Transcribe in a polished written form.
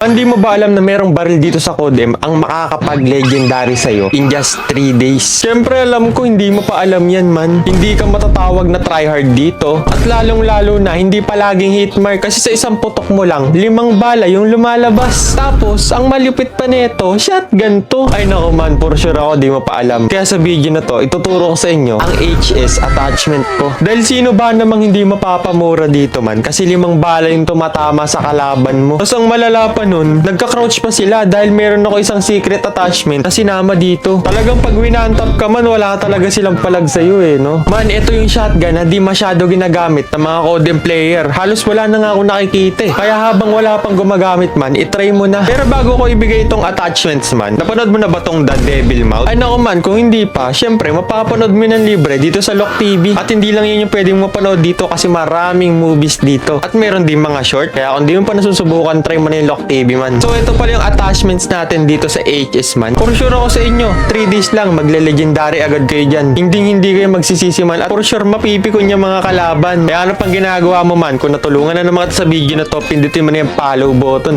Hindi mo ba alam na merong baril dito sa Codem ang makakapag-legendary sa'yo in just 3 days? Siyempre alam ko hindi mo pa alam yan man. Hindi ka matatawag na tryhard dito. At lalong-lalo na hindi palaging hitmark kasi sa isang putok mo lang, 5 bala yung lumalabas. Tapos, ang malupit pa nito, shotgun to. Ay naku man, for sure ako di mo pa alam. Kaya sa video na to, ituturo ko sa inyo ang HS attachment ko. Dahil sino ba namang hindi mapapamura dito man? Kasi 5 bala yung tumatama sa kalaban mo. Tapos ang malala pa nun, nagka-crouch pa sila dahil meron ako isang secret attachment na sinama dito. Talagang pag winantap ka man, wala talaga silang palag sa'yo no? Man, ito yung shotgun na di masyado ginagamit ng mga Codem player. Halos wala na nga ako nakikita Kaya habang wala pang gumagamit man, itry mo na. Pero bago ko ibigay itong attachments man, napanood mo na ba tong The Devil Mouth? Ay naku man, kung hindi pa, syempre mapapanood mo ng libre dito sa Lock TV. At hindi lang yun yung pwedeng mapanood dito kasi maraming movies dito. At meron din mga short. Kaya kung di mo pa nasusubukan, try mo na yung Lock TV man. So ito pala yung attachments natin dito sa HS man. For sure ako sa inyo, 3 days lang magle-legendary agad kayo dyan. Hindi kayo magsisisi man. At for sure mapipikon yung mga kalaban. Kaya ano pang ginagawa mo man, kung natulungan na naman kita sa video na to, pindutin mo na yung follow button